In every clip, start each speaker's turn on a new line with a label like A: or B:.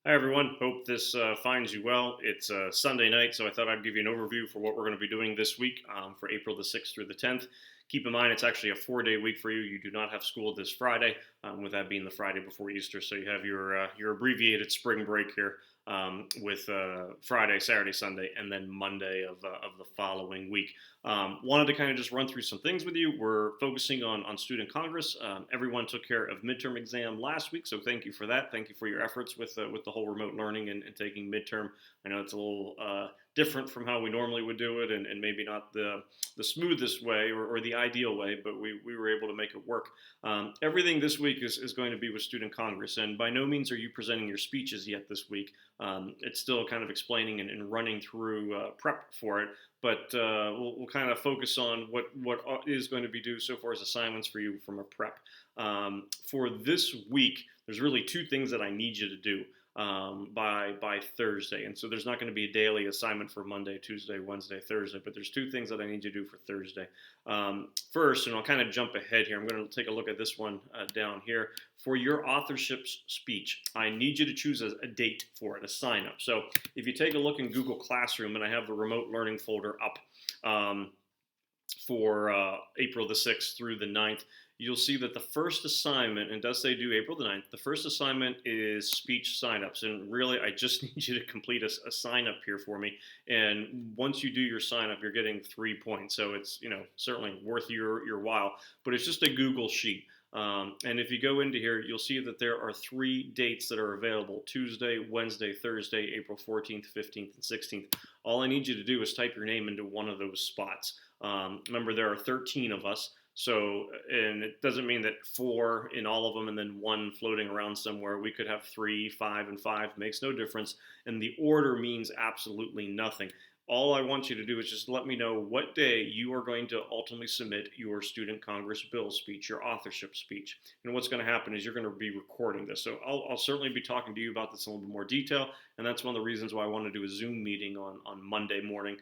A: Hi, everyone. Hope this finds you well. It's Sunday night, so I thought I'd give you an overview for what we're going to be doing this week for April the 6th through the 10th. Keep in mind, it's actually a 4-day week for you. You do not have school this Friday, with that being the Friday before Easter. So you have your abbreviated spring break here with Friday, Saturday, Sunday, and then Monday of the following week. Wanted to kind of just run through some things with you. We're focusing on Student Congress. Everyone took care of midterm exam last week, so thank you for that. Thank you for your efforts with the whole remote learning and taking midterm. I know it's a little different from how we normally would do it, and maybe not the smoothest way or the ideal way, but we were able to make it work. Everything this week is going to be with Student Congress, and by no means are you presenting your speeches yet this week. It's still kind of explaining and running through prep for it, but we'll kind of focus on what is going to be due so far as assignments for you from a prep. For this week, there's really two things that I need you to do by Thursday. And so there's not going to be a daily assignment for Monday, Tuesday, Wednesday, Thursday, but there's two things that I need you to do for Thursday. First, and I'll kind of jump ahead here, I'm going to take a look at this one down here. For your authorship speech, I need you to choose a date for it, a sign up. So if you take a look in Google Classroom, and I have the remote learning folder up for April the 6th through the 9th, you'll see that the first assignment, and it does say due April the 9th, the first assignment is speech signups. And really, I just need you to complete a sign up here for me. And once you do your sign up, you're getting 3 points. So it's, certainly worth your while. But it's just a Google sheet. And if you go into here, you'll see that there are 3 dates that are available: Tuesday, Wednesday, Thursday, April 14th, 15th, and 16th. All I need you to do is type your name into one of those spots. Remember, there are 13 of us. So, and it doesn't mean that 4 in all of them and then 1 floating around somewhere. We could have 3, 5, and 5. Makes no difference. And the order means absolutely nothing. All I want you to do is just let me know what day you are going to ultimately submit your Student Congress bill speech, your authorship speech. And what's going to happen is you're going to be recording this. So I'll certainly be talking to you about this in a little bit more detail. And that's one of the reasons why I want to do a Zoom meeting on Monday morning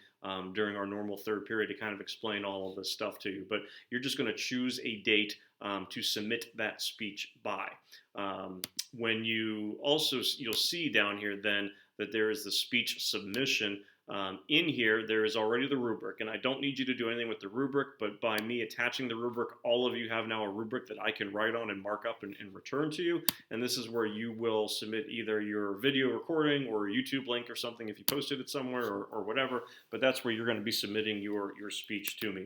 A: during our normal third period to kind of explain all of this stuff to you. But you're just going to choose a date to submit that speech by. When you'll see down here then that there is the speech submission. In here, there is already the rubric, and I don't need you to do anything with the rubric, but by me attaching the rubric, all of you have now a rubric that I can write on and mark up and return to you, and this is where you will submit either your video recording or a YouTube link or something if you posted it somewhere or whatever, but that's where you're going to be submitting your speech to me.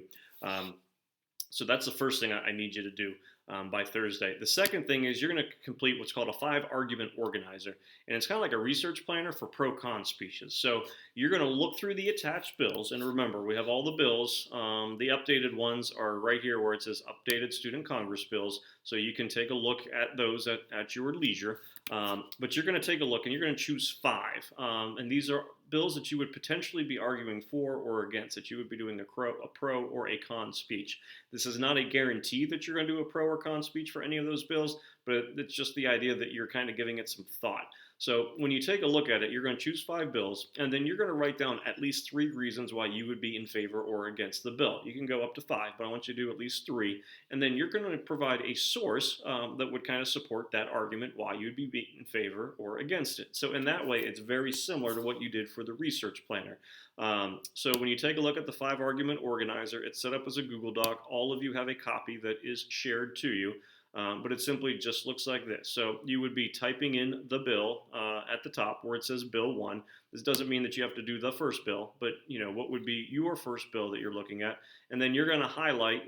A: So that's the first thing I need you to do by Thursday. The second thing is you're going to complete what's called a 5-argument organizer. And it's kind of like a research planner for pro-con speeches. So you're going to look through the attached bills. And remember, we have all the bills. The updated ones are right here where it says updated Student Congress bills. So you can take a look at those at your leisure. But you're going to take a look and you're going to choose 5. And these are bills that you would potentially be arguing for or against, that you would be doing a pro or a con speech. This is not a guarantee that you're going to do a pro or con speech for any of those bills, but it's just the idea that you're kind of giving it some thought. So when you take a look at it, you're going to choose 5 bills, and then you're going to write down at least 3 reasons why you would be in favor or against the bill. You can go up to 5, but I want you to do at least 3, and then you're going to provide a source that would kind of support that argument why you'd be in favor or against it. So in that way, it's very similar to what you did for the research planner. So when you take a look at the 5-argument organizer, it's set up as a Google Doc. All of you have a copy that is shared to you. But it simply just looks like this. So you would be typing in the bill at the top where it says Bill 1. This doesn't mean that you have to do the first bill, but what would be your first bill that you're looking at, and then you're going to highlight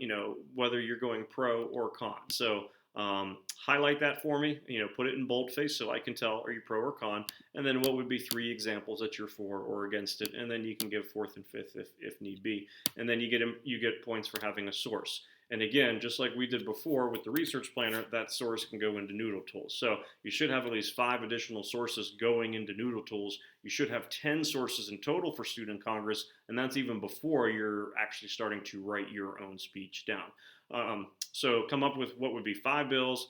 A: whether you're going pro or con. So highlight that for me. Put it in boldface so I can tell are you pro or con, and then what would be 3 examples that you're for or against it, and then you can give 4th and 5th if need be, and then you get points for having a source. And again, just like we did before with the research planner, that source can go into Noodle Tools. So you should have at least 5 additional sources going into Noodle Tools. You should have 10 sources in total for Student Congress, and that's even before you're actually starting to write your own speech down. So come up with what would be 5 bills.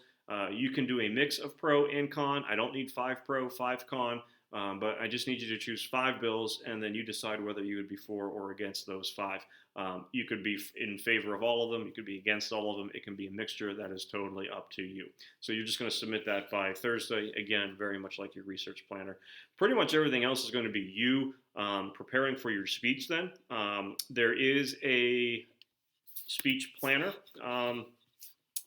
A: You can do a mix of pro and con. I don't need 5 pro, 5 con. but I just need you to choose 5 bills, and then you decide whether you would be for or against those 5. You could be in favor of all of them. You could be against all of them. It can be a mixture. That is totally up to you. So you're just going to submit that by Thursday. Again, very much like your research planner. Pretty much everything else is going to be you preparing for your speech then. There is a speech planner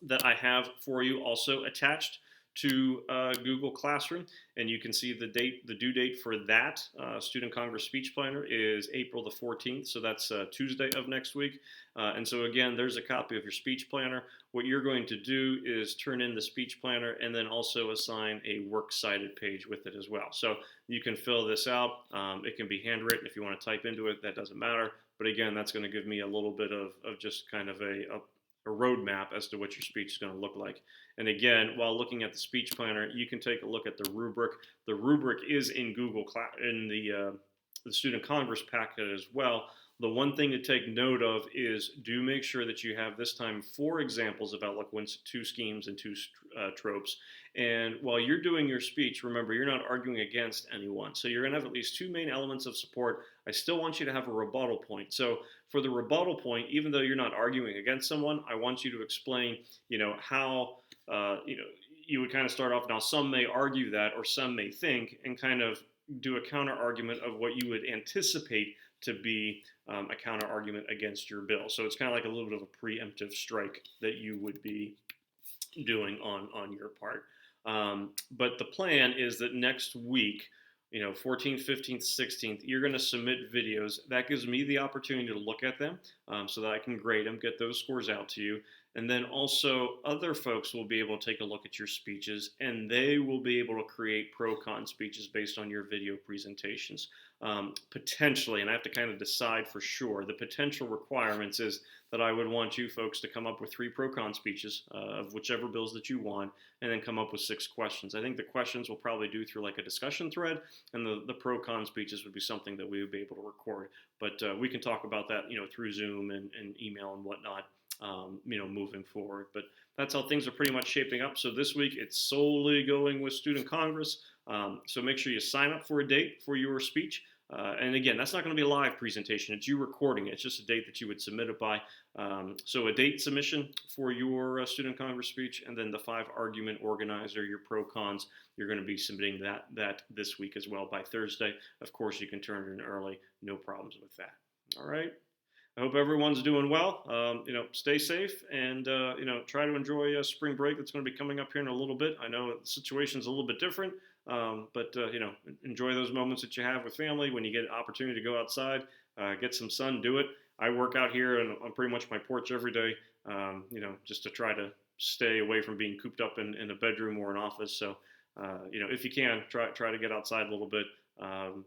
A: that I have for you also attached to Google Classroom, and you can see the due date for that Student Congress Speech Planner is April the 14th, so that's Tuesday of next week. And so again, there's a copy of your speech planner. What you're going to do is turn in the speech planner and then also assign a works cited page with it as well. So you can fill this out. It can be handwritten if you want to type into it, that doesn't matter. But again, that's going to give me a little bit of just kind of a roadmap as to what your speech is going to look like. And again, while looking at the speech planner, you can take a look at the rubric. The rubric is in Google in the Student Congress packet as well. The one thing to take note of is do make sure that you have this time 4 examples of eloquence, 2 schemes, and 2 tropes. And while you're doing your speech, remember, you're not arguing against anyone. So you're going to have at least 2 main elements of support. I still want you to have a rebuttal point. So for the rebuttal point, even though you're not arguing against someone, I want you to explain, how, you would kind of start off. Now, some may argue that, or some may think, and kind of do a counter argument of what you would anticipate to be a counter argument against your bill. So it's kind of like a little bit of a preemptive strike that you would be doing on your part. But the plan is that next week, 14th, 15th, 16th, you're going to submit videos. That gives me the opportunity to look at them so that I can grade them, get those scores out to you. And then also other folks will be able to take a look at your speeches, and they will be able to create pro-con speeches based on your video presentations. Potentially, and I have to kind of decide for sure, the potential requirements is that I would want you folks to come up with 3 pro-con speeches of whichever bills that you want, and then come up with 6 questions. I think the questions we'll probably do through like a discussion thread, and the pro-con speeches would be something that we would be able to record. But we can talk about that, through Zoom and email and whatnot, moving forward. But that's how things are pretty much shaping up. So this week, it's solely going with Student Congress. So make sure you sign up for a date for your speech. And again, that's not going to be a live presentation. It's you recording it. It's just a date that you would submit it by. So a date submission for your Student Congress speech, and then the 5 argument organizer, your pro-cons, you're going to be submitting that this week as well by Thursday. Of course, you can turn it in early. No problems with that. All right. I hope everyone's doing well. Stay safe and, try to enjoy spring break that's going to be coming up here in a little bit. I know the situation's a little bit different, but enjoy those moments that you have with family when you get an opportunity to go outside, get some sun, do it. I work out here and on pretty much my porch every day, just to try to stay away from being cooped up in a bedroom or an office. So, if you can, try to get outside a little bit.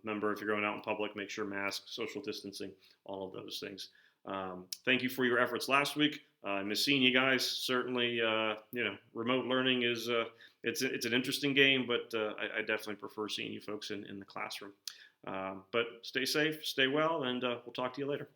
A: Remember, if you're going out in public, make sure mask, social distancing, all of those things. Thank you for your efforts last week. I miss seeing you guys. Certainly, remote learning is it's an interesting game, but I definitely prefer seeing you folks in the classroom. But stay safe, stay well, and we'll talk to you later.